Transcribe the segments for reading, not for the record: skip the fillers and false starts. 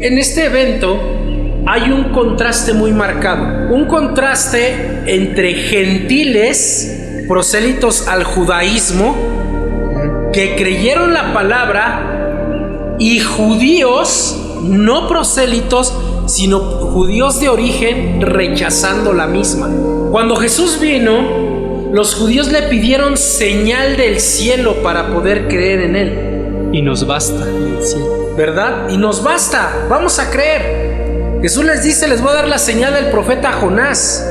En este evento hay un contraste muy marcado, un contraste entre gentiles, prosélitos al judaísmo, que creyeron la palabra, y judíos no prosélitos, sino judíos de origen rechazando la misma. Cuando Jesús vino, los judíos le pidieron señal del cielo para poder creer en él. Y nos basta el cielo, ¿verdad? Y nos basta, vamos a creer. Jesús les dice: les voy a dar la señal del profeta Jonás.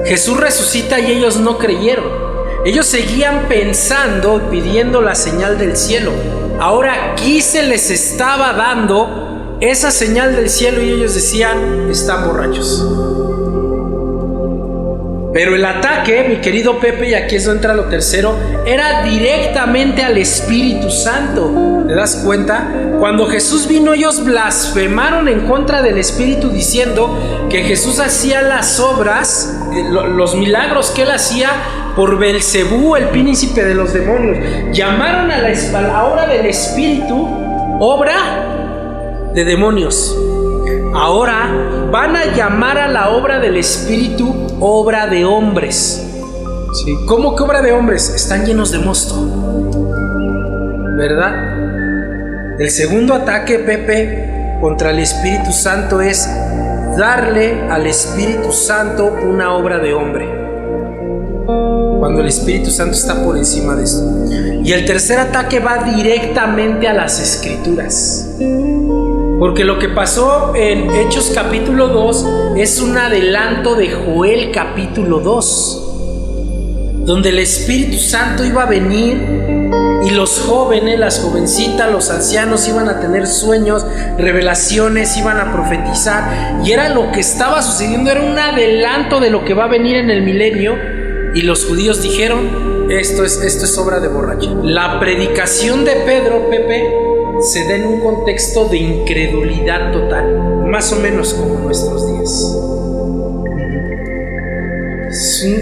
Jesús resucita y ellos no creyeron. Ellos seguían pensando y pidiendo la señal del cielo. Ahora aquí se les estaba dando esa señal del cielo y ellos decían: están borrachos. Pero el ataque, mi querido Pepe, y aquí es donde entra lo tercero, era directamente al Espíritu Santo. ¿Te das cuenta? Cuando Jesús vino, ellos blasfemaron en contra del Espíritu, diciendo que Jesús hacía las obras, los milagros que él hacía por Belcebú, el príncipe de los demonios. Llamaron a la obra del Espíritu obra de demonios. Ahora van a llamar a la obra del Espíritu obra de hombres. sí. ¿Cómo que obra de hombres? Están llenos de mosto, ¿verdad? El segundo ataque, Pepe, contra el Espíritu Santo es darle al Espíritu Santo una obra de hombre, cuando el Espíritu Santo está por encima de esto. Y el tercer ataque va directamente a las Escrituras, porque lo que pasó en Hechos capítulo 2 es un adelanto de Joel capítulo 2, donde el Espíritu Santo iba a venir y los jóvenes, las jovencitas, los ancianos iban a tener sueños, revelaciones, iban a profetizar, y era lo que estaba sucediendo, era un adelanto de lo que va a venir en el milenio. Y los judíos dijeron: esto es obra de borracha. La predicación de Pedro, Pepe, se da en un contexto de incredulidad total, más o menos como nuestros días.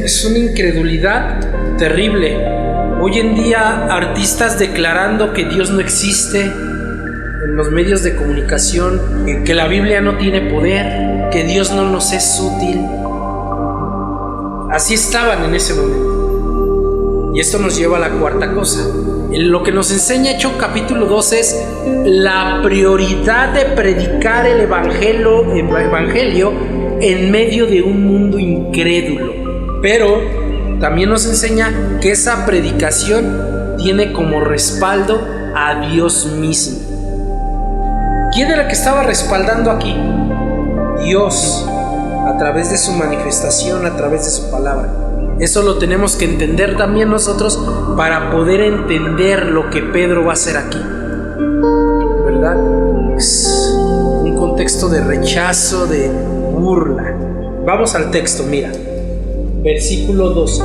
Es una incredulidad terrible. Hoy en día, artistas declarando que Dios no existe en los medios de comunicación, que la Biblia no tiene poder, que Dios no nos es útil. Así estaban en ese momento. Y esto nos lleva a la cuarta cosa. Lo que nos enseña Hechos capítulo 2 es la prioridad de predicar el evangelio en medio de un mundo incrédulo. Pero también nos enseña que esa predicación tiene como respaldo a Dios mismo. ¿Quién era el que estaba respaldando aquí? Dios, a través de su manifestación, a través de su palabra. Eso lo tenemos que entender también nosotros para poder entender lo que Pedro va a hacer aquí, ¿verdad? Es un contexto de rechazo, de burla. Vamos al texto, mira. Versículo 12.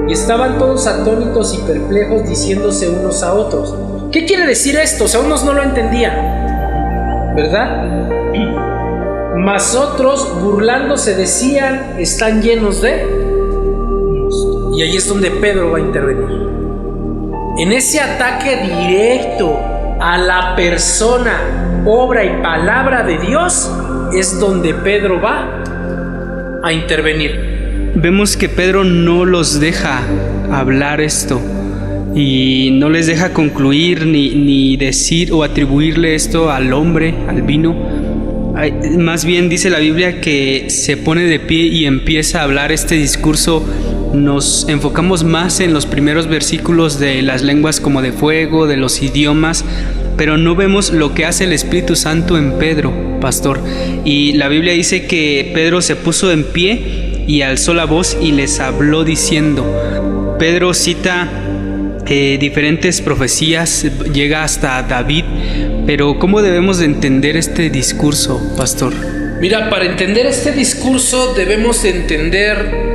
Y estaban todos atónitos y perplejos, diciéndose unos a otros: ¿qué quiere decir esto? O sea, unos no lo entendían, ¿verdad? Mas otros, burlándose, decían: están llenos de mosto. Y ahí es donde Pedro va a intervenir. En ese ataque directo a la persona, obra y palabra de Dios es donde Pedro va a intervenir. Vemos que Pedro no los deja hablar esto y no les deja concluir ni decir o atribuirle esto al hombre, al vino. Más bien dice la Biblia que se pone de pie y empieza a hablar este discurso. Nos enfocamos más en los primeros versículos de las lenguas como de fuego, de los idiomas, pero no vemos lo que hace el Espíritu Santo en Pedro, pastor. Y la Biblia dice que Pedro se puso en pie y alzó la voz y les habló diciendo. Pedro cita diferentes profecías, llega hasta David, pero ¿cómo debemos de entender este discurso, pastor? Mira, para entender este discurso debemos de entender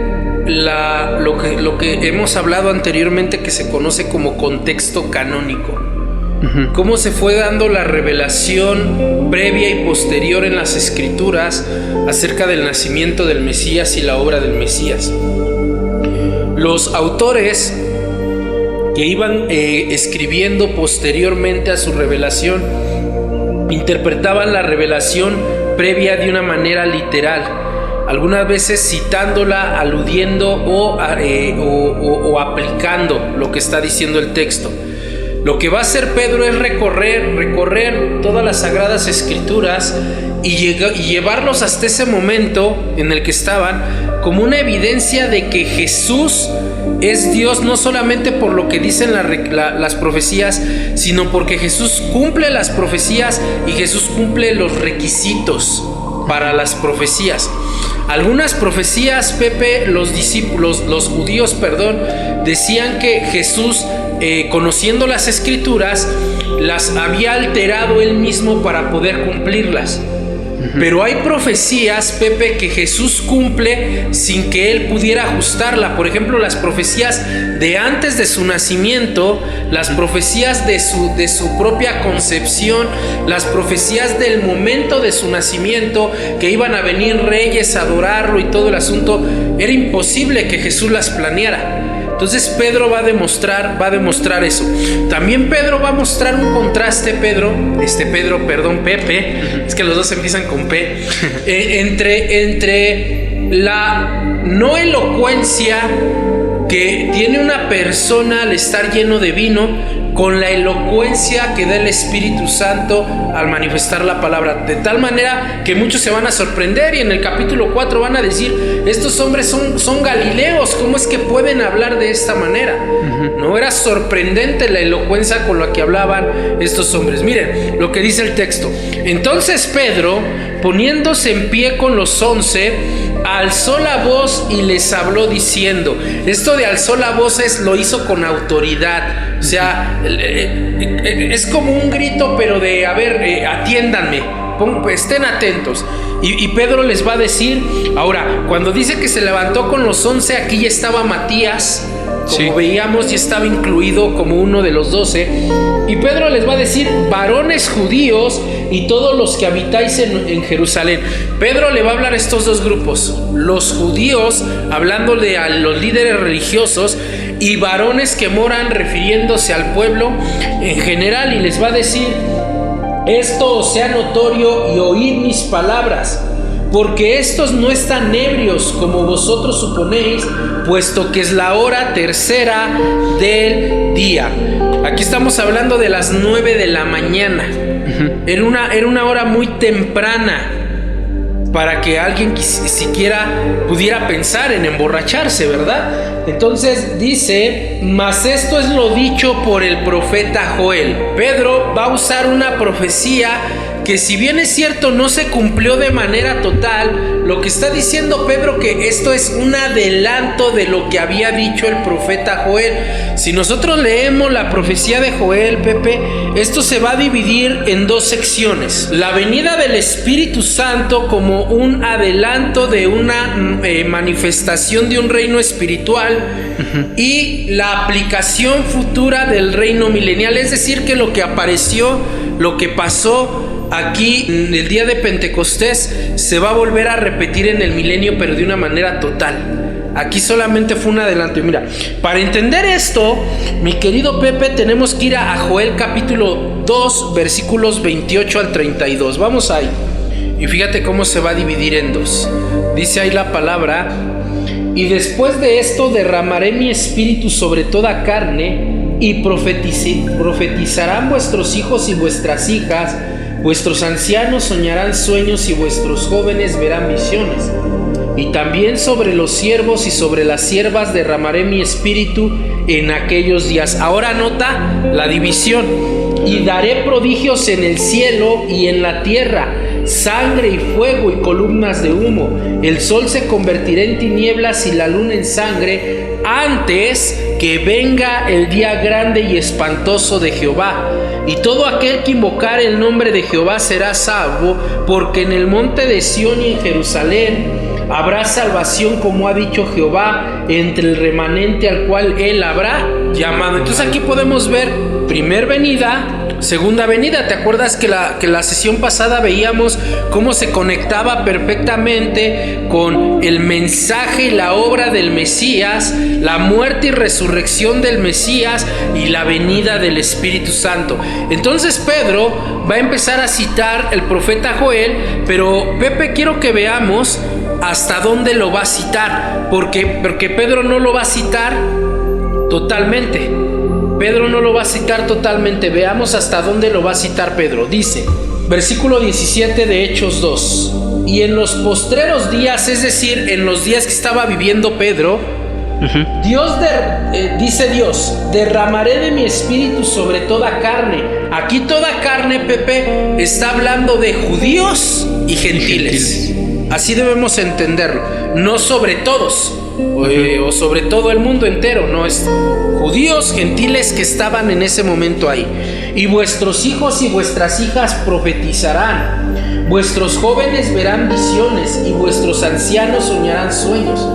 lo que hemos hablado anteriormente, que se conoce como contexto canónico. Cómo se fue dando la revelación previa y posterior en las Escrituras acerca del nacimiento del Mesías y la obra del Mesías. Los autores que iban escribiendo posteriormente a su revelación interpretaban la revelación previa de una manera literal, algunas veces citándola, aludiendo o aplicando lo que está diciendo el texto. Lo que va a hacer Pedro es recorrer todas las sagradas escrituras y llevarlos hasta ese momento en el que estaban, como una evidencia de que Jesús es Dios, no solamente por lo que dicen las profecías, sino porque Jesús cumple las profecías y Jesús cumple los requisitos para las profecías. Algunas profecías, Pepe, los judíos, decían que Jesús, conociendo las escrituras, las había alterado él mismo para poder cumplirlas. Pero hay profecías, Pepe, que Jesús cumple sin que él pudiera ajustarla. Por ejemplo, las profecías de antes de su nacimiento, las profecías de su propia concepción, las profecías del momento de su nacimiento, que iban a venir reyes a adorarlo y todo el asunto. Era imposible que Jesús las planeara. Entonces Pedro va a demostrar eso. También Pedro va a mostrar un contraste, Pepe, es que los dos empiezan con P, entre la no elocuencia que tiene una persona al estar lleno de vino con la elocuencia que da el Espíritu Santo al manifestar la palabra, de tal manera que muchos se van a sorprender y en el capítulo 4 van a decir: estos hombres son galileos, ¿cómo es que pueden hablar de esta manera? No, era sorprendente la elocuencia con la que hablaban estos hombres. Miren lo que dice el texto. Entonces Pedro, poniéndose en pie con los 11, alzó la voz y les habló diciendo. Esto de alzó la voz lo hizo con autoridad. O sea, es como un grito, pero de, atiéndanme, estén atentos. Y Pedro les va a decir, ahora, cuando dice que se levantó con los 11, aquí ya estaba Matías, como veíamos, ya estaba incluido como uno de los 12. Y Pedro les va a decir: varones judíos y todos los que habitáis en Jerusalén. Pedro le va a hablar a estos dos grupos: los judíos, hablándole a los líderes religiosos, y varones que moran, refiriéndose al pueblo en general. Y les va a decir: esto os sea notorio y oíd mis palabras, porque estos no están ebrios como vosotros suponéis, puesto que es la hora tercera del día. Aquí estamos hablando de las 9 de la mañana. Era una hora muy temprana para que alguien siquiera pudiera pensar en emborracharse, ¿verdad? Entonces dice: mas esto es lo dicho por el profeta Joel. Pedro va a usar una profecía que, si bien es cierto, no se cumplió de manera total. Lo que está diciendo Pedro, que esto es un adelanto de lo que había dicho el profeta Joel. Si nosotros leemos la profecía de Joel, Pepe, esto se va a dividir en dos secciones: la venida del Espíritu Santo como un adelanto de una manifestación de un reino espiritual, y la aplicación futura del reino milenial. Es decir, que lo que apareció, lo que pasó aquí en el día de Pentecostés, se va a volver a repetir en el milenio, pero de una manera total. Aquí solamente fue un adelanto. Y mira, para entender esto, mi querido Pepe, tenemos que ir a Joel capítulo 2, versículos 28 al 32. Vamos ahí. Y fíjate cómo se va a dividir en dos. Dice ahí la palabra: y después de esto derramaré mi espíritu sobre toda carne, y profetizarán vuestros hijos y vuestras hijas, vuestros ancianos soñarán sueños y vuestros jóvenes verán visiones. Y también sobre los siervos y sobre las siervas derramaré mi espíritu en aquellos días. Ahora nota la división: y daré prodigios en el cielo y en la tierra, sangre y fuego y columnas de humo. El sol se convertirá en tinieblas y la luna en sangre, antes que venga el día grande y espantoso de Jehová. Y todo aquel que invocare el nombre de Jehová será salvo, porque en el monte de Sión y en Jerusalén habrá salvación, como ha dicho Jehová, entre el remanente al cual él habrá llamado. Entonces aquí podemos ver primer venida, segunda venida. ¿Te acuerdas que la sesión pasada veíamos cómo se conectaba perfectamente con el mensaje y la obra del Mesías, la muerte y resurrección del Mesías y la venida del Espíritu Santo? Entonces Pedro va a empezar a citar el profeta Joel, pero Pepe, quiero que veamos hasta dónde lo va a citar, porque Pedro no lo va a citar totalmente. Pedro no lo va a citar totalmente. Veamos hasta dónde lo va a citar Pedro. Dice, versículo 17 de Hechos 2: y en los postreros días, es decir, en los días que estaba viviendo Pedro, dice Dios, derramaré de mi espíritu sobre toda carne. Aquí toda carne, Pepe, está hablando de judíos y gentiles. Así debemos entenderlo. No sobre todos o sobre todo el mundo entero. No, es judíos, gentiles que estaban en ese momento ahí. Y vuestros hijos y vuestras hijas profetizarán. Vuestros jóvenes verán visiones y vuestros ancianos soñarán sueños.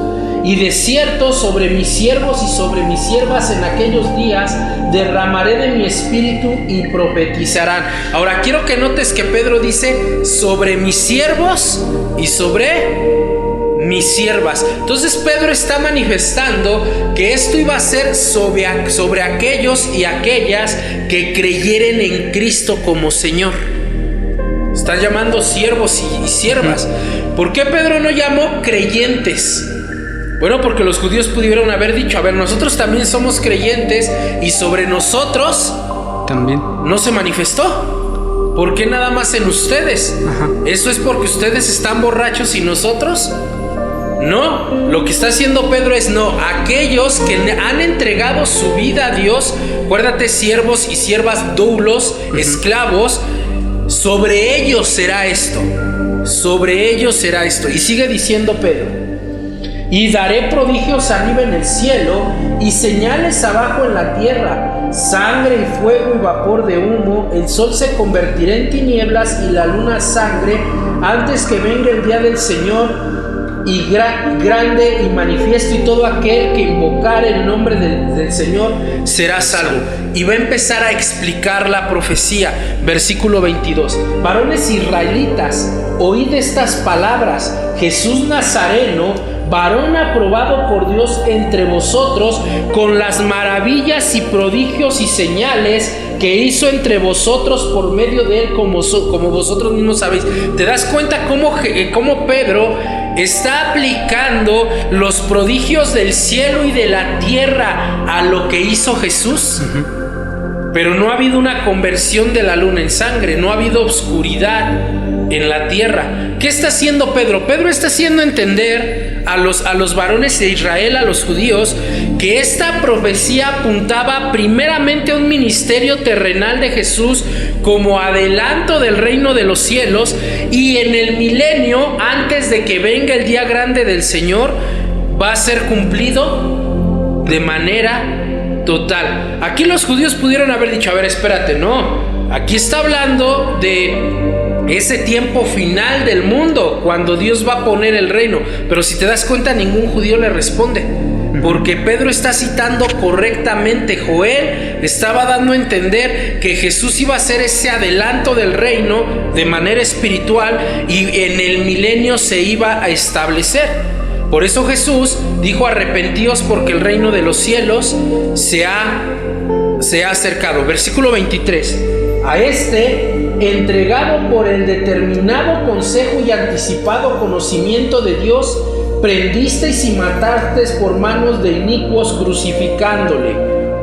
Y de cierto sobre mis siervos y sobre mis siervas en aquellos días derramaré de mi espíritu y profetizarán. Ahora quiero que notes que Pedro dice sobre mis siervos y sobre mis siervas. Entonces Pedro está manifestando que esto iba a ser sobre aquellos y aquellas que creyeren en Cristo como Señor. Están llamando siervos y siervas. ¿Por qué Pedro no llamó creyentes? Bueno, porque los judíos pudieron haber dicho, a ver, nosotros también somos creyentes y sobre nosotros también no se manifestó. ¿Por qué nada más en ustedes? ¿Eso es porque ustedes están borrachos y nosotros? No, lo que está haciendo Pedro es aquellos que han entregado su vida a Dios, acuérdate, siervos y siervas, doulos, esclavos, sobre ellos será esto. Sobre ellos será esto. Y sigue diciendo Pedro: y daré prodigios arriba en el cielo y señales abajo en la tierra, sangre y fuego y vapor de humo. El sol se convertirá en tinieblas y la luna sangre antes que venga el día del Señor y grande y manifiesto, y todo aquel que invocare el nombre del Señor será salvo. Y va a empezar a explicar la profecía. Versículo 22: varones israelitas, oíd estas palabras. Jesús Nazareno, varón aprobado por Dios entre vosotros, con las maravillas y prodigios y señales que hizo entre vosotros por medio de él, como vosotros mismos sabéis. ¿Te das cuenta cómo Pedro está aplicando los prodigios del cielo y de la tierra a lo que hizo Jesús? Pero no ha habido una conversión de la luna en sangre, no ha habido oscuridad en la tierra. ¿Qué está haciendo Pedro? Pedro está haciendo entender a los varones de Israel, a los judíos, que esta profecía apuntaba primeramente a un ministerio terrenal de Jesús como adelanto del reino de los cielos, y en el milenio, antes de que venga el día grande del Señor, va a ser cumplido de manera total. Aquí los judíos pudieron haber dicho, a ver, espérate, no, aquí está hablando de ese tiempo final del mundo, cuando Dios va a poner el reino. Pero si te das cuenta, ningún judío le responde, porque Pedro está citando correctamente. Joel estaba dando a entender que Jesús iba a ser ese adelanto del reino de manera espiritual, y en el milenio se iba a establecer. Por eso Jesús dijo: arrepentíos porque el reino de los cielos se ha acercado. Versículo 23: a este, entregado por el determinado consejo y anticipado conocimiento de Dios, prendisteis y matasteis por manos de inicuos, crucificándole.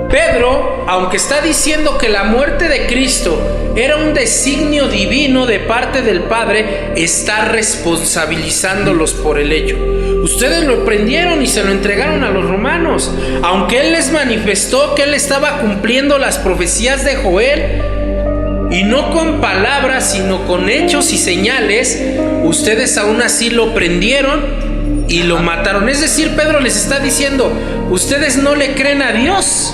Pedro, aunque está diciendo que la muerte de Cristo era un designio divino de parte del Padre, está responsabilizándolos por el hecho. Ustedes lo prendieron y se lo entregaron a los romanos. Aunque Él les manifestó que Él estaba cumpliendo las profecías de Joel, y no con palabras, sino con hechos y señales, ustedes aún así lo prendieron y lo mataron. Es decir, Pedro les está diciendo: ustedes no le creen a Dios,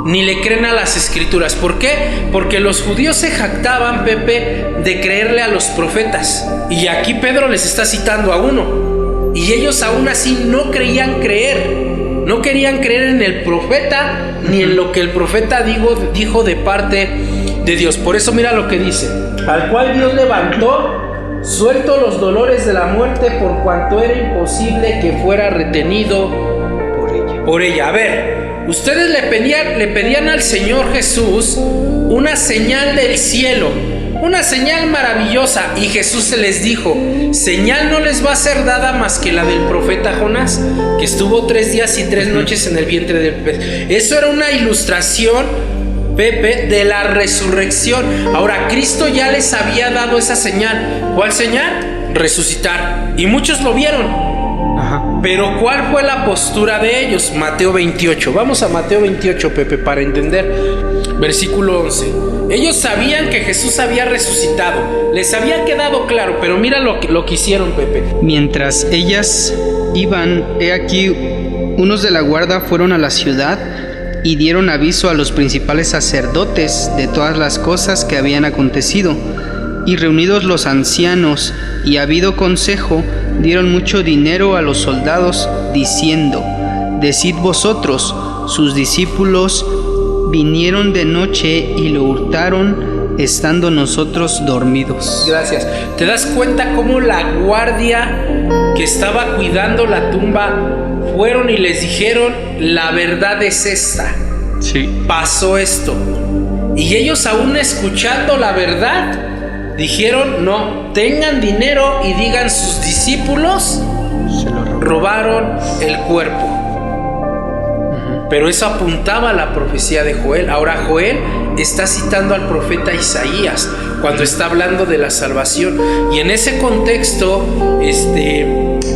ni le creen a las escrituras. ¿Por qué? Porque los judíos se jactaban, Pepe, de creerle a los profetas. Y aquí Pedro les está citando a uno, y ellos aún así no querían creer en el profeta, ni en lo que el profeta dijo de parte de Dios. Por eso mira lo que dice: al cual Dios levantó, suelto los dolores de la muerte, por cuanto era imposible que fuera retenido por ella. A ver, ustedes le pedían al Señor Jesús una señal del cielo, una señal maravillosa, y Jesús se les dijo: señal no les va a ser dada más que la del profeta Jonás, que estuvo 3 días y 3 noches en el vientre del pez. Eso era una ilustración, Pepe, de la resurrección. Ahora, Cristo ya les había dado esa señal. ¿Cuál señal? Resucitar. Y muchos lo vieron. Ajá. Pero ¿cuál fue la postura de ellos? Mateo 28. Vamos a Mateo 28, Pepe, para entender. Versículo 11. Ellos sabían que Jesús había resucitado. Les había quedado claro, pero mira lo que hicieron, Pepe. Mientras ellas iban, he aquí, unos de la guarda fueron a la ciudad y dieron aviso a los principales sacerdotes de todas las cosas que habían acontecido. Y reunidos los ancianos y habido consejo, dieron mucho dinero a los soldados, diciendo: decid vosotros, sus discípulos vinieron de noche y lo hurtaron, estando nosotros dormidos. Gracias. ¿Te das cuenta cómo la guardia que estaba cuidando la tumba fueron y les dijeron: la verdad es esta? Sí. Pasó esto. Y ellos, aún escuchando la verdad, dijeron: no, tengan dinero y digan, sus discípulos robaron el cuerpo. Pero eso apuntaba a la profecía de Joel. Ahora Joel está citando al profeta Isaías cuando está hablando de la salvación. Y en ese contexto,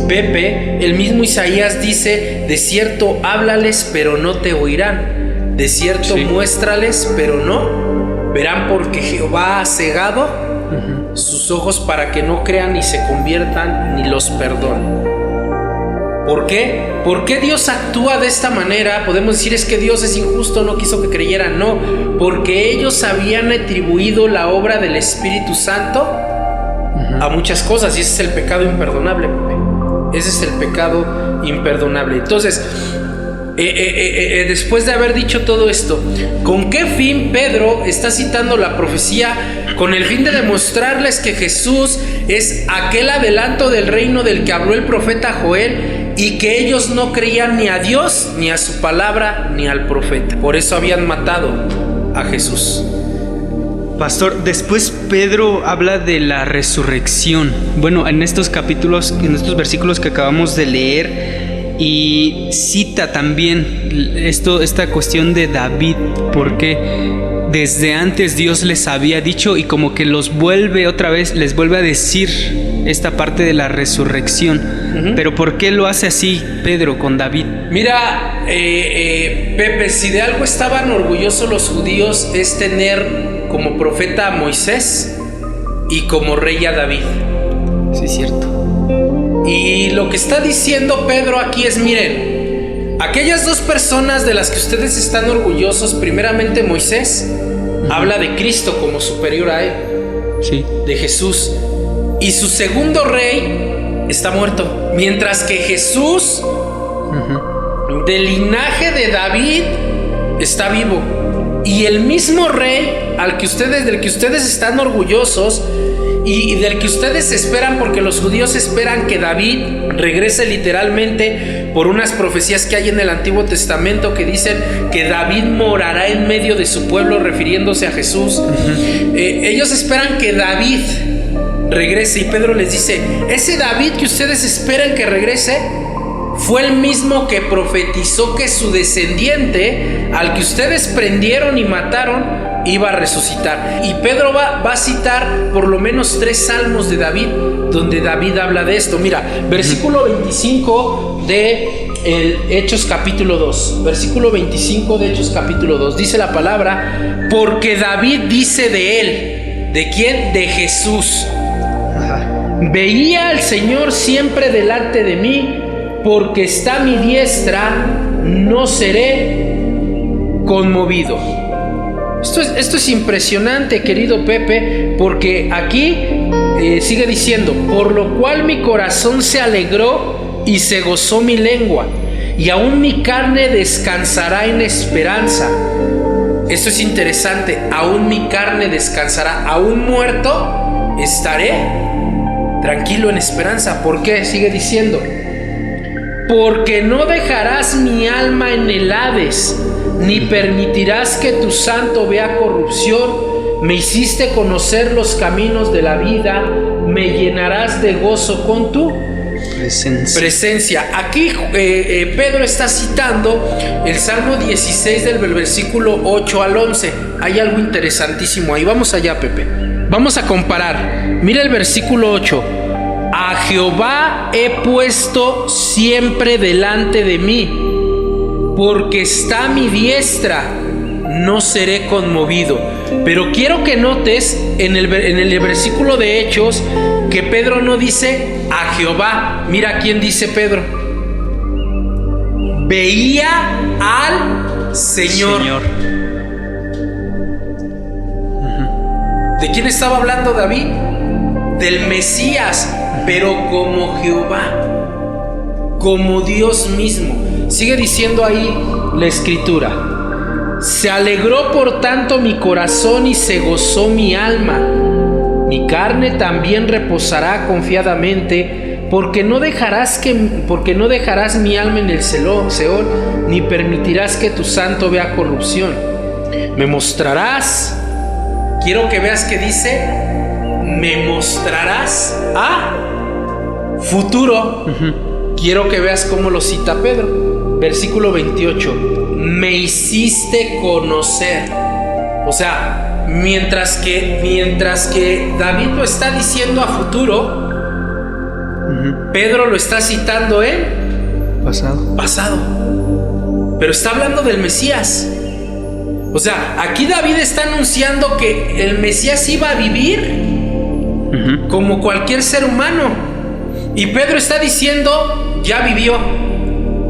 Pepe, el mismo Isaías dice: de cierto háblales, pero no te oirán. De cierto muéstrales, pero no verán, porque Jehová ha cegado sus ojos para que no crean ni se conviertan ni los perdonen. ¿Por qué? ¿Por qué Dios actúa de esta manera? Podemos decir: es que Dios es injusto, no quiso que creyeran. No, porque ellos habían atribuido la obra del Espíritu Santo a muchas cosas, y ese es el pecado imperdonable, Pepe. Ese es el pecado imperdonable. Entonces, después de haber dicho todo esto, ¿con qué fin Pedro está citando la profecía? Con el fin de demostrarles que Jesús es aquel adelanto del reino del que habló el profeta Joel, y que ellos no creían ni a Dios, ni a su palabra, ni al profeta. Por eso habían matado a Jesús. Pastor, después Pedro habla de la resurrección. Bueno, en estos capítulos, en estos versículos que acabamos de leer, y cita también esta cuestión de David, porque desde antes Dios les había dicho, y como que les vuelve a decir esta parte de la resurrección. Pero ¿por qué lo hace así Pedro con David? Mira, Pepe, si de algo estaban orgullosos los judíos, es tener como profeta a Moisés y como rey a David. Sí, es cierto. Y lo que está diciendo Pedro aquí es: miren, aquellas dos personas de las que ustedes están orgullosos, primeramente Moisés, habla de Cristo como superior a él, de Jesús, y su segundo rey está muerto, mientras que Jesús, del linaje de David, está vivo. Y el mismo rey del que ustedes están orgullosos y del que ustedes esperan, porque los judíos esperan que David regrese literalmente por unas profecías que hay en el Antiguo Testamento que dicen que David morará en medio de su pueblo, refiriéndose a Jesús. Ellos esperan que David regrese, y Pedro les dice: ese David que ustedes esperan que regrese fue el mismo que profetizó que su descendiente, al que ustedes prendieron y mataron, iba a resucitar. Y Pedro va a citar por lo menos 3 salmos de David, donde David habla de esto. Mira, versículo 25 de Hechos capítulo 2. Versículo 25 de Hechos capítulo 2. Dice la palabra: porque David dice de él. ¿De quién? De Jesús. Veía al Señor siempre delante de mí, porque está a mi diestra, no seré conmovido. Esto es impresionante, querido Pepe, porque aquí sigue diciendo: por lo cual mi corazón se alegró y se gozó mi lengua, y aún mi carne descansará en esperanza. Esto es interesante. Aún mi carne descansará, aún muerto estaré tranquilo en esperanza. ¿Por qué? Sigue diciendo: porque no dejarás mi alma en el Hades, ni permitirás que tu santo vea corrupción. Me hiciste conocer los caminos de la vida, me llenarás de gozo con tu presencia. Aquí Pedro está citando el Salmo 16 del versículo 8 al 11. Hay algo interesantísimo ahí. Vamos allá, Pepe. Vamos a comparar. Mira el versículo 8. A Jehová he puesto siempre delante de mí, porque está a mi diestra, no seré conmovido. Pero quiero que notes en el versículo de Hechos que Pedro no dice a Jehová. Mira quién dice Pedro: veía al Señor. ¿De quién estaba hablando David? Del Mesías, pero como Jehová, como Dios mismo. Sigue diciendo ahí la escritura: se alegró por tanto mi corazón y se gozó mi alma. Mi carne también reposará confiadamente, porque no dejarás mi alma en el Seol, ni permitirás que tu santo vea corrupción. Me mostrarás. Quiero que veas que dice: me mostrarás a futuro. Quiero que veas cómo lo cita Pedro. Versículo 28. Me hiciste conocer. O sea, mientras que David lo está diciendo a futuro, Pedro lo está citando en pasado. Pero está hablando del Mesías. O sea, aquí David está anunciando que el Mesías iba a vivir como cualquier ser humano. Y Pedro está diciendo: ya vivió,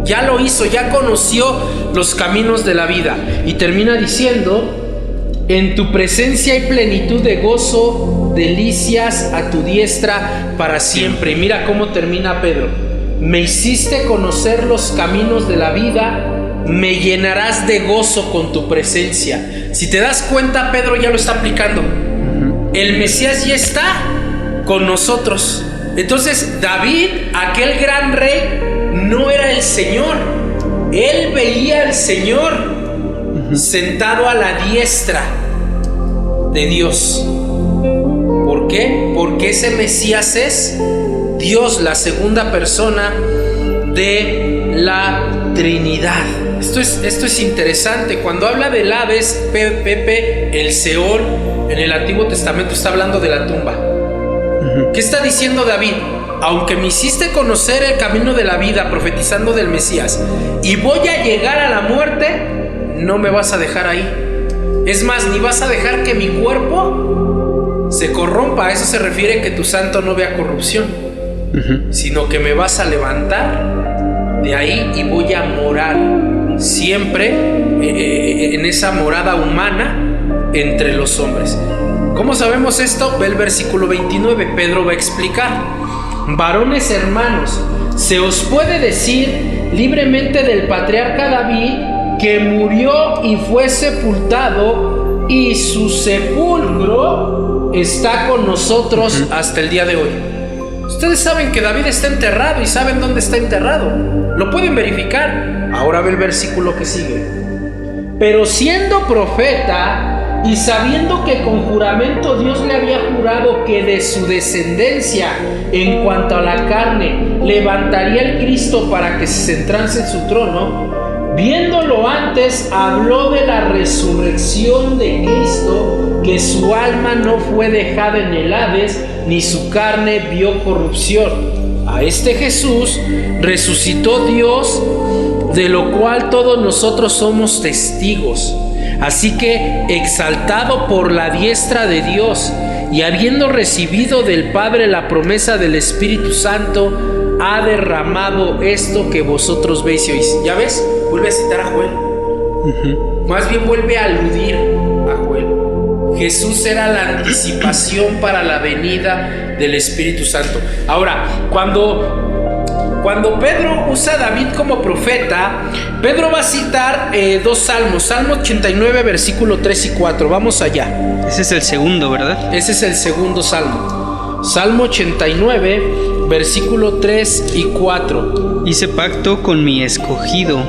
ya lo hizo, ya conoció los caminos de la vida. Y termina diciendo: en tu presencia hay plenitud de gozo, delicias a tu diestra para siempre. Y mira cómo termina Pedro: me hiciste conocer los caminos de la vida, me llenarás de gozo con tu presencia. Si te das cuenta, Pedro ya lo está aplicando. El Mesías ya está con nosotros. Entonces David, aquel gran rey, no era el Señor. Él veía al Señor sentado a la diestra de Dios. ¿Por qué? Porque ese Mesías es Dios, la segunda persona de la Trinidad. Esto es interesante. Cuando habla del Hades, Pepe, el Seol, en el Antiguo Testamento está hablando de la tumba. ¿Qué está diciendo David? Aunque me hiciste conocer el camino de la vida, profetizando del Mesías, y voy a llegar a la muerte, no me vas a dejar ahí. Es más, ni vas a dejar que mi cuerpo se corrompa. A eso se refiere que tu santo no vea corrupción, sino que me vas a levantar de ahí y voy a morar siempre en esa morada humana entre los hombres. ¿Cómo sabemos esto? Ve el versículo 29. Pedro va a explicar: varones hermanos, se os puede decir libremente del patriarca David, que murió y fue sepultado, y su sepulcro está con nosotros hasta el día de hoy. Ustedes saben que David está enterrado y saben dónde está enterrado. Lo pueden verificar. Ahora ve el versículo que sigue. Pero siendo profeta y sabiendo que con juramento Dios le había jurado que de su descendencia, en cuanto a la carne, levantaría el Cristo para que se sentase en su trono, viéndolo antes, habló de la resurrección de Cristo, que su alma no fue dejada en el Hades, ni su carne vio corrupción. A este Jesús resucitó Dios, de lo cual todos nosotros somos testigos. Así que, exaltado por la diestra de Dios y habiendo recibido del Padre la promesa del Espíritu Santo, ha derramado esto que vosotros veis y oís. ¿Ya ves? Vuelve a citar a Joel. Más bien vuelve a aludir a Joel. Jesús era la anticipación para la venida del Espíritu Santo. Ahora, cuando Cuando Pedro usa a David como profeta, Pedro va a citar dos salmos. Salmo 89, versículo 3 y 4. Vamos allá. Ese es el segundo, ¿verdad? Ese es el segundo salmo. Salmo 89, versículo 3 y 4. Hice pacto con mi escogido,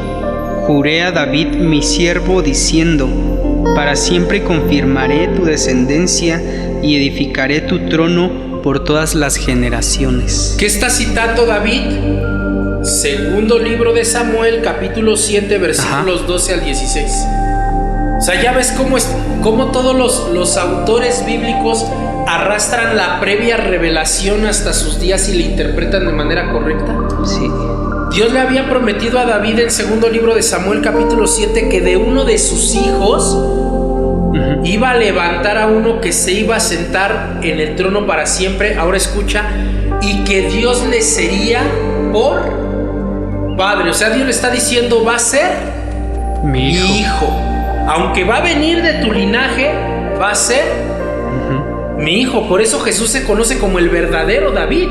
juré a David mi siervo diciendo: para siempre confirmaré tu descendencia y edificaré tu trono por todas las generaciones. ¿Qué está citando David? Segundo libro de Samuel, capítulo 7, versículos 12 al 16. O sea, ya ves cómo todos los autores bíblicos arrastran la previa revelación hasta sus días y la interpretan de manera correcta. Sí. Dios le había prometido a David en segundo libro de Samuel, capítulo 7, que de uno de sus hijos iba a levantar a uno que se iba a sentar en el trono para siempre. Ahora escucha, y que Dios le sería por padre. O sea, Dios le está diciendo: va a ser mi hijo. Aunque va a venir de tu linaje, va a ser mi hijo. Por eso Jesús se conoce como el verdadero David.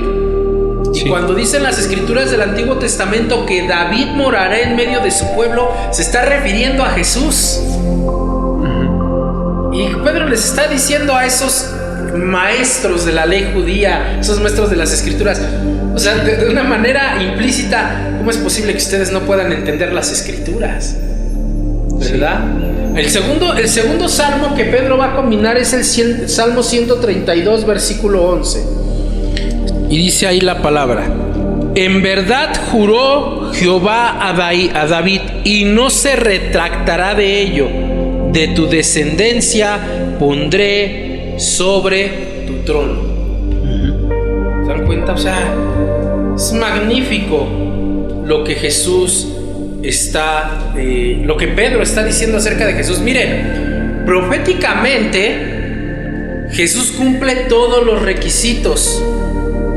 Y cuando dicen las escrituras del Antiguo Testamento que David morará en medio de su pueblo, se está refiriendo a Jesús. Y Pedro les está diciendo a esos maestros de la ley judía, esos maestros de las escrituras, o sea, de una manera implícita: ¿cómo es posible que ustedes no puedan entender las escrituras? ¿Verdad? El segundo salmo que Pedro va a combinar es el Salmo 132, versículo 11. Y dice ahí la palabra: en verdad juró Jehová a David, y no se retractará de ello. De tu descendencia pondré sobre tu trono. ¿Se dan cuenta? O sea, es magnífico lo que Jesús lo que Pedro está diciendo acerca de Jesús. Miren, proféticamente Jesús cumple todos los requisitos.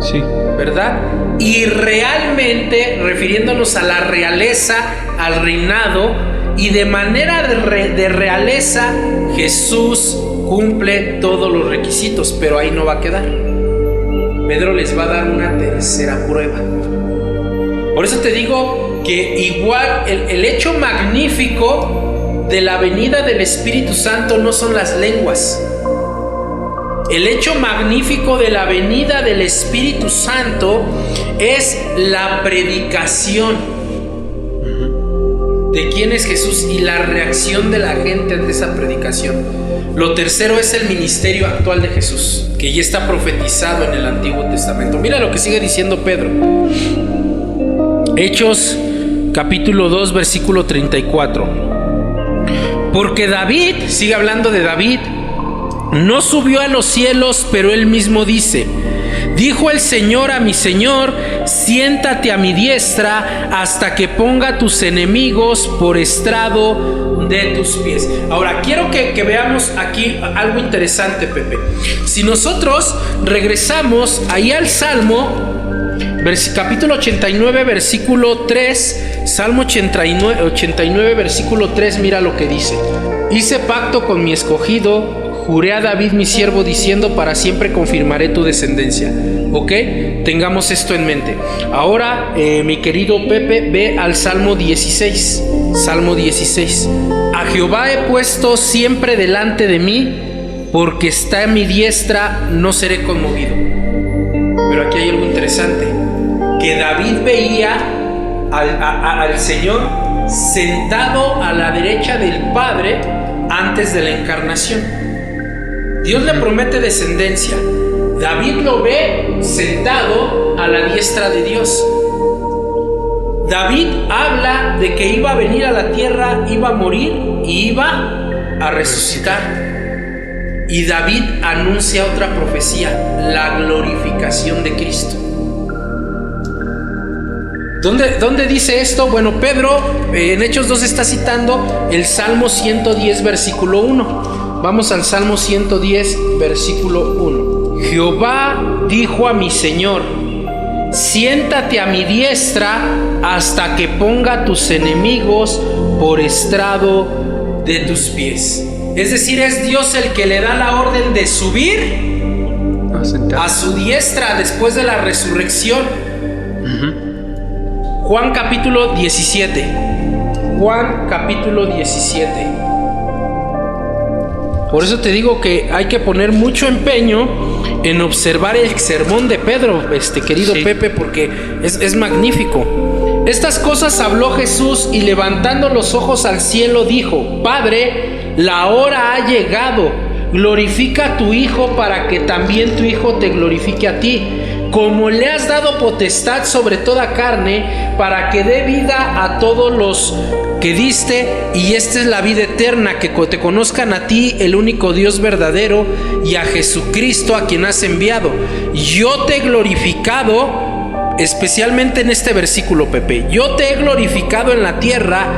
Sí. ¿Verdad? Y realmente, refiriéndonos a la realeza, al reinado, y de manera de realeza, Jesús cumple todos los requisitos. Pero ahí no va a quedar. Pedro les va a dar una tercera prueba. Por eso te digo que igual el hecho magnífico de la venida del Espíritu Santo no son las lenguas. El hecho magnífico de la venida del Espíritu Santo es la predicación de quién es Jesús y la reacción de la gente ante esa predicación. Lo tercero es el ministerio actual de Jesús, que ya está profetizado en el Antiguo Testamento. Mira lo que sigue diciendo Pedro. Hechos capítulo 2, versículo 34. Porque David, sigue hablando de David, no subió a los cielos, pero él mismo dice: dijo el Señor a mi Señor: siéntate a mi diestra hasta que ponga tus enemigos por estrado de tus pies. Ahora quiero que veamos aquí algo interesante, Pepe. Si nosotros regresamos ahí al Salmo capítulo 89, versículo 3, Salmo 89, versículo 3, mira lo que dice: hice pacto con mi escogido, juré a David mi siervo diciendo: para siempre confirmaré tu descendencia. ¿Ok? Tengamos esto en mente. Ahora, mi querido Pepe, ve al Salmo 16. Salmo 16. A Jehová he puesto siempre delante de mí, porque está a mi diestra, no seré conmovido. Pero aquí hay algo interesante, que David veía al Señor sentado a la derecha del Padre antes de la encarnación. Dios le promete descendencia. David lo ve sentado a la diestra de Dios. David habla de que iba a venir a la tierra, iba a morir y iba a resucitar. Y David anuncia otra profecía: la glorificación de Cristo. ¿Dónde dice esto? Bueno, Pedro en Hechos 2 está citando el Salmo 110, versículo 1. Vamos al Salmo 110, versículo 1. Jehová dijo a mi Señor: siéntate a mi diestra hasta que ponga tus enemigos por estrado de tus pies. Es decir, es Dios el que le da la orden de subir a su diestra después de la resurrección. Juan capítulo 17. Juan capítulo 17. Por eso te digo que hay que poner mucho empeño en observar el sermón de Pedro, querido Pepe, porque es magnífico. Estas cosas habló Jesús y levantando los ojos al cielo dijo: Padre, la hora ha llegado, glorifica a tu Hijo para que también tu Hijo te glorifique a ti, como le has dado potestad sobre toda carne, para que dé vida a todos los que diste, y esta es la vida eterna, que te conozcan a ti, el único Dios verdadero, y a Jesucristo a quien has enviado. Yo te he glorificado, especialmente en este versículo, Pepe. Yo te he glorificado en la tierra,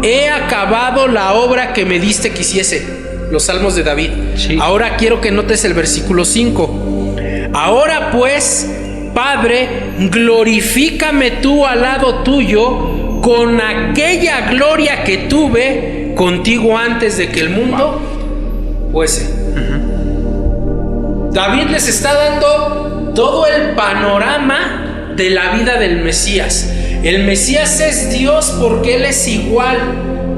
he acabado la obra que me diste que hiciese. Los salmos de David. Sí. Ahora quiero que notes el versículo 5. Ahora pues, Padre, glorifícame tú al lado tuyo con aquella gloria que tuve contigo antes de que el mundo fuese. David les está dando todo el panorama de la vida del Mesías. El Mesías es Dios porque Él es igual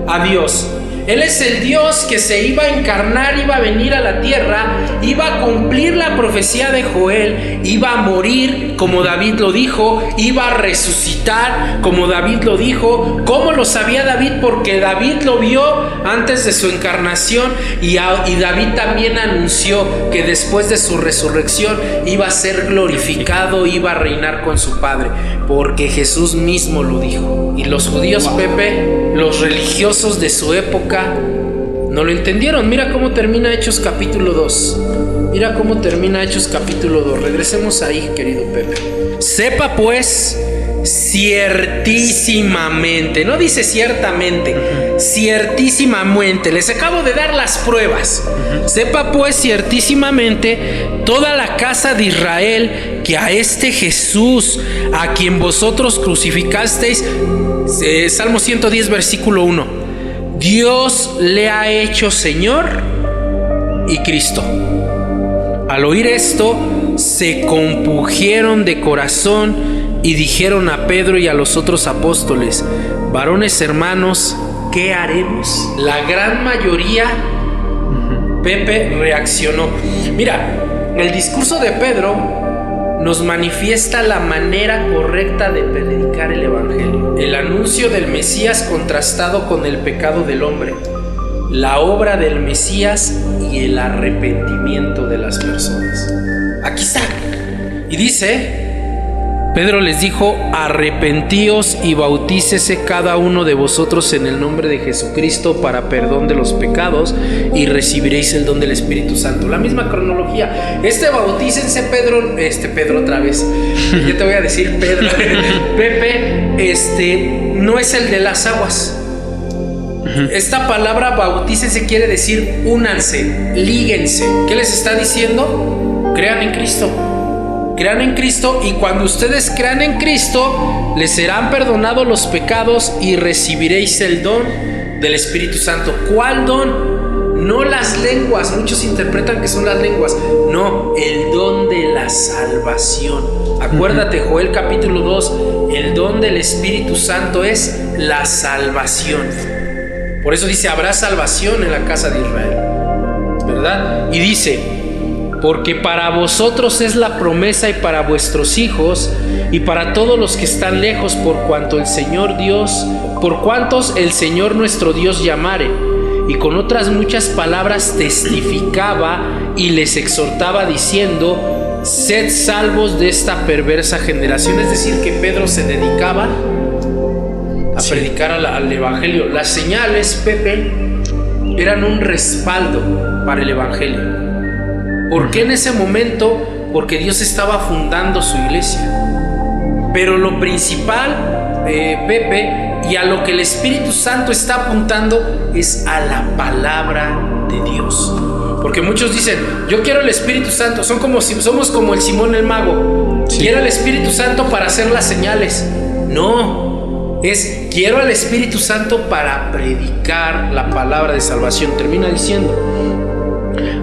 a Dios. Él es el Dios que se iba a encarnar, iba a venir a la tierra, iba a cumplir la profecía de Joel, iba a morir como David lo dijo, iba a resucitar como David lo dijo. ¿Cómo lo sabía David? Porque David lo vio antes de su encarnación y David también anunció que después de su resurrección iba a ser glorificado, iba a reinar con su Padre, porque Jesús mismo lo dijo. Y los judíos, Pepe, los religiosos de su época, no lo entendieron. Mira cómo termina Hechos capítulo 2. Mira cómo termina Hechos capítulo 2. Regresemos ahí, querido Pepe. Sepa pues ciertísimamente, no dice ciertamente, ciertísimamente, les acabo de dar las pruebas. Sepa pues ciertísimamente toda la casa de Israel que a este Jesús, a quien vosotros crucificasteis, Salmo 110 versículo 1, Dios le ha hecho Señor y Cristo. Al oír esto, se compungieron de corazón y dijeron a Pedro y a los otros apóstoles: varones hermanos, ¿qué haremos? La gran mayoría, Pepe, reaccionó. Mira, el discurso de Pedro nos manifiesta la manera correcta de predicar el evangelio. El anuncio del Mesías contrastado con el pecado del hombre, la obra del Mesías y el arrepentimiento de las personas. Aquí está. Y dice, Pedro les dijo: arrepentíos y bautícese cada uno de vosotros en el nombre de Jesucristo para perdón de los pecados y recibiréis el don del Espíritu Santo. La misma cronología. Bautícense, Pedro otra vez. Yo te voy a decir Pedro. Pepe, no es el de las aguas. Esta palabra bautícense quiere decir únanse, líguense. ¿Qué les está diciendo? Crean en Cristo. Crean en Cristo, y cuando ustedes crean en Cristo, les serán perdonados los pecados y recibiréis el don del Espíritu Santo. ¿Cuál don? No las lenguas. Muchos interpretan que son las lenguas. No, el don de la salvación. Acuérdate, Joel capítulo 2, el don del Espíritu Santo es la salvación. Por eso dice: habrá salvación en la casa de Israel, ¿verdad? Y dice: porque para vosotros es la promesa y para vuestros hijos y para todos los que están lejos, por cuantos el Señor nuestro Dios llamare. Y con otras muchas palabras testificaba y les exhortaba diciendo: sed salvos de esta perversa generación. Es decir, que Pedro se dedicaba a predicar al evangelio. Las señales, Pepe, eran un respaldo para el evangelio. ¿Por qué en ese momento? Porque Dios estaba fundando su iglesia. Pero lo principal, Pepe, y a lo que el Espíritu Santo está apuntando es a la palabra de Dios. Porque muchos dicen: yo quiero el Espíritu Santo. Somos como el Simón el mago. Sí. Quiero el Espíritu Santo para hacer las señales. No, quiero el Espíritu Santo para predicar la palabra de salvación. Termina diciendo: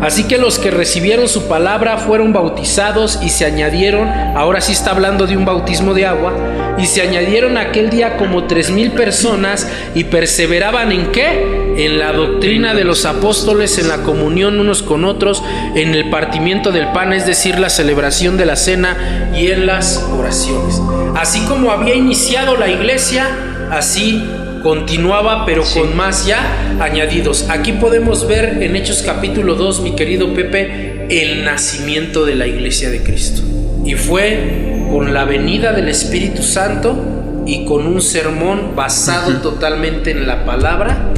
Así que los que recibieron su palabra fueron bautizados y se añadieron, ahora sí está hablando de un bautismo de agua, y se añadieron aquel día como 3,000 personas y perseveraban ¿en qué? En la doctrina de los apóstoles, en la comunión unos con otros, en el partimiento del pan, es decir, la celebración de la cena, y en las oraciones. Así como había iniciado la iglesia, así continuaba, pero con más ya añadidos. Aquí podemos ver en Hechos capítulo 2, mi querido Pepe, el nacimiento de la iglesia de Cristo. Y fue con la venida del Espíritu Santo y con un sermón basado totalmente en la palabra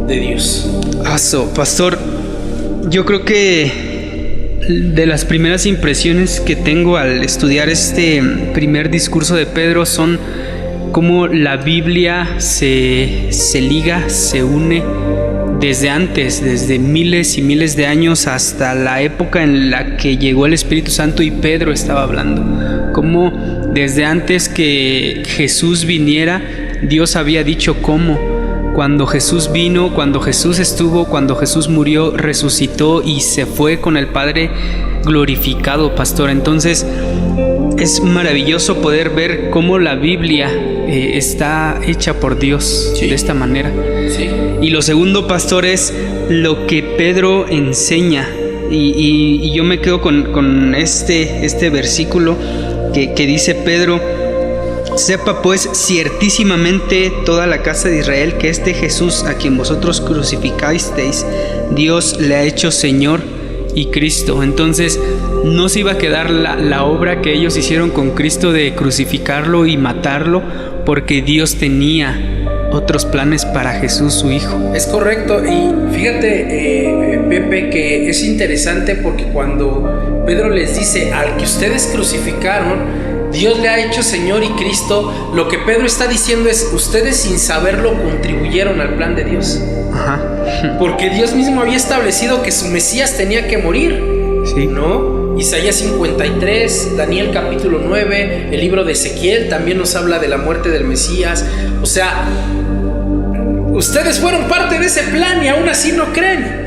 de Dios. Pastor, yo creo que de las primeras impresiones que tengo al estudiar este primer discurso de Pedro son cómo la Biblia se liga, se une desde antes, desde miles y miles de años hasta la época en la que llegó el Espíritu Santo y Pedro estaba hablando. Cómo desde antes que Jesús viniera, Dios había dicho cómo. Cuando Jesús vino, cuando Jesús estuvo, cuando Jesús murió, resucitó y se fue con el Padre glorificado, pastor. Entonces es maravilloso poder ver cómo la Biblia está hecha por Dios, sí, de esta manera. Sí. Y lo segundo, pastor, es lo que Pedro enseña. Y yo me quedo con este versículo que dice Pedro: sepa pues ciertísimamente toda la casa de Israel que este Jesús a quien vosotros crucificasteis, Dios le ha hecho Señor y Cristo. Entonces no se iba a quedar la obra que ellos hicieron con Cristo de crucificarlo y matarlo, porque Dios tenía otros planes para Jesús, su Hijo. Es correcto. Y fíjate, Pepe, que es interesante porque cuando Pedro les dice: al que ustedes crucificaron, Dios le ha hecho Señor y Cristo, lo que Pedro está diciendo es: ustedes sin saberlo contribuyeron al plan de Dios. Ajá. Porque Dios mismo había establecido que su Mesías tenía que morir, sí, ¿no? Isaías 53, Daniel capítulo 9, el libro de Ezequiel también nos habla de la muerte del Mesías. O sea, ustedes fueron parte de ese plan y aún así no creen,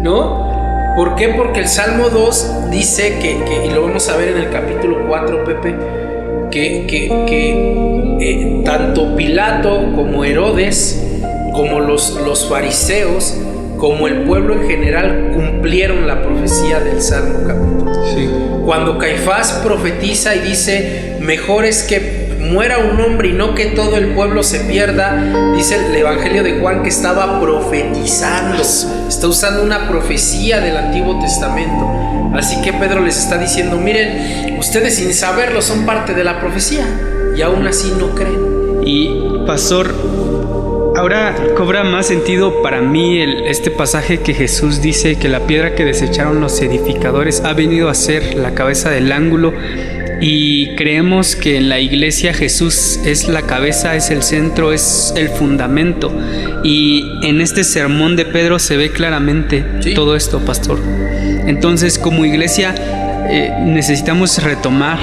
¿no? ¿Por qué? Porque el Salmo 2 dice que y lo vamos a ver en el capítulo 4, Pepe, que tanto Pilato como Herodes, como los fariseos, como el pueblo en general cumplieron la profecía del Salmo capítulo. Sí. Cuando Caifás profetiza y dice: mejor es que muera un hombre y no que todo el pueblo se pierda, dice el Evangelio de Juan que estaba profetizando, está usando una profecía del Antiguo Testamento. Así que Pedro les está diciendo: miren, ustedes sin saberlo son parte de la profecía y aún así no creen. Y pastor, ahora cobra más sentido para mí este pasaje que Jesús dice que la piedra que desecharon los edificadores ha venido a ser la cabeza del ángulo. Y creemos que en la iglesia Jesús es la cabeza, es el centro, es el fundamento. Y en este sermón de Pedro se ve claramente todo esto, pastor. Entonces, como iglesia necesitamos retomar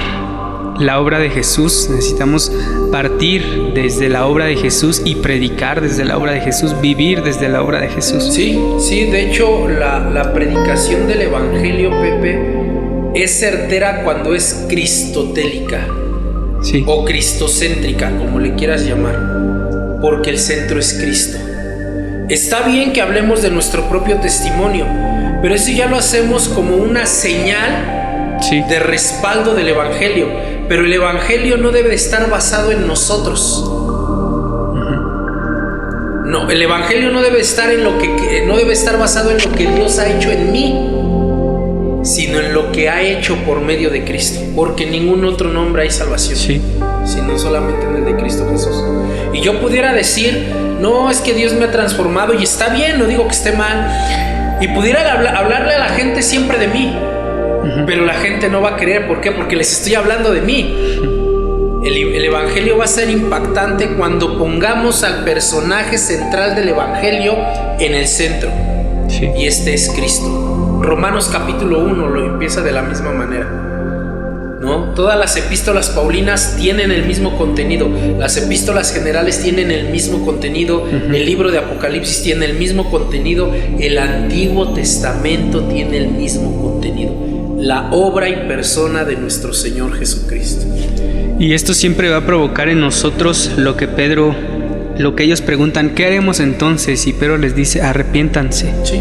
la obra de Jesús, necesitamos partir desde la obra de Jesús y predicar desde la obra de Jesús, vivir desde la obra de Jesús. Sí, de hecho la predicación del Evangelio, Pepe, es certera cuando es cristotélica, sí, o cristocéntrica, como le quieras llamar, porque el centro es Cristo. Está bien que hablemos de nuestro propio testimonio, pero eso ya lo hacemos como una señal, sí, de respaldo del Evangelio. Pero el Evangelio no debe estar basado en nosotros. No, el Evangelio no debe estar no debe estar basado en lo que Dios ha hecho en mí, sino en lo que ha hecho por medio de Cristo, porque en ningún otro nombre hay salvación, sí, sino solamente en el de Cristo Jesús. Y yo pudiera decir: no, es que Dios me ha transformado, y está bien, no digo que esté mal, y pudiera hablarle a la gente siempre de mí, pero la gente no va a creer. ¿Por qué? Porque les estoy hablando de mí. El Evangelio va a ser impactante cuando pongamos al personaje central del Evangelio en el centro, sí, y este es Cristo. Romanos capítulo 1 lo empieza de la misma manera. ¿no? Todas las epístolas paulinas tienen el mismo contenido, las epístolas generales tienen el mismo contenido, el libro de Apocalipsis tiene el mismo contenido, el Antiguo Testamento tiene el mismo contenido, la obra y persona de nuestro Señor Jesucristo. Y esto siempre va a provocar en nosotros lo que ellos preguntan, ¿qué haremos entonces? Y Pedro les dice, arrepiéntanse. Sí.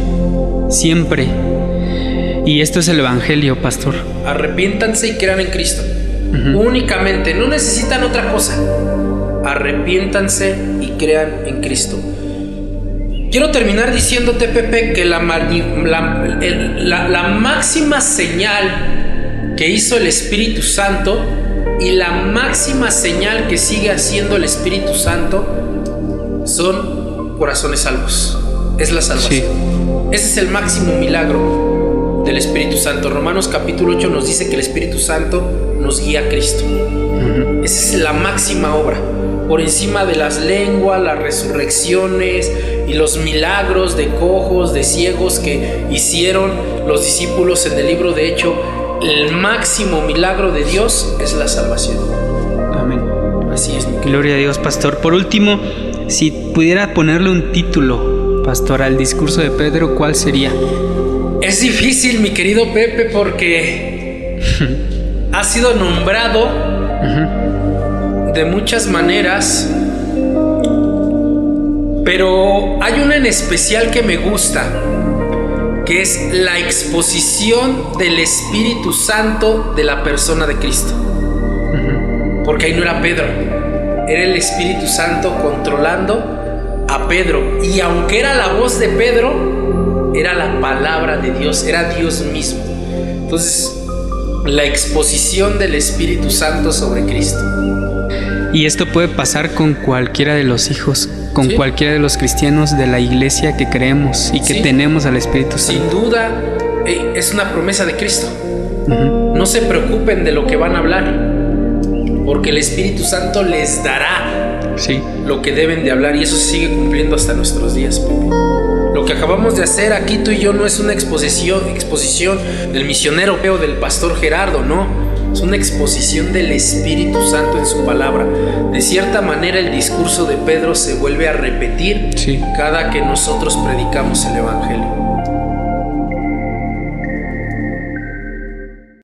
Siempre. Y esto es el Evangelio, pastor. Arrepiéntanse y crean en Cristo. Únicamente, no necesitan otra cosa. Arrepiéntanse y crean en Cristo. Quiero terminar diciéndote, Pepe, que la máxima señal que hizo el Espíritu Santo y la máxima señal que sigue haciendo el Espíritu Santo son corazones salvos. Es la salvación. Sí. Ese es el máximo milagro del Espíritu Santo. Romanos capítulo 8 nos dice que el Espíritu Santo nos guía a Cristo. Esa es la máxima obra. Por encima de las lenguas, las resurrecciones y los milagros de cojos, de ciegos que hicieron los discípulos en el libro de Hechos, el máximo milagro de Dios es la salvación. Amén. Así es. Gloria a Dios, pastor. Por último, si pudiera ponerle un título, pastor, al discurso de Pedro, ¿cuál sería? Es difícil, mi querido Pepe, porque ha sido nombrado de muchas maneras, pero hay una en especial que me gusta, que es la exposición del Espíritu Santo de la persona de Cristo. Porque ahí no era Pedro, era el Espíritu Santo controlando a Pedro. Y aunque era la voz de Pedro, era la palabra de Dios, era Dios mismo. Entonces, la exposición del Espíritu Santo sobre Cristo. Y esto puede pasar con cualquiera de los hijos, con cualquiera de los cristianos de la iglesia que creemos y que tenemos al Espíritu Santo. Sin duda, es una promesa de Cristo. No se preocupen de lo que van a hablar, porque el Espíritu Santo les dará lo que deben de hablar, y eso se sigue cumpliendo hasta nuestros días, Pepe. Lo que acabamos de hacer aquí tú y yo no es una exposición del misionero o del pastor Gerardo, no. Es una exposición del Espíritu Santo en su palabra. De cierta manera, el discurso de Pedro se vuelve a repetir cada que nosotros predicamos el Evangelio.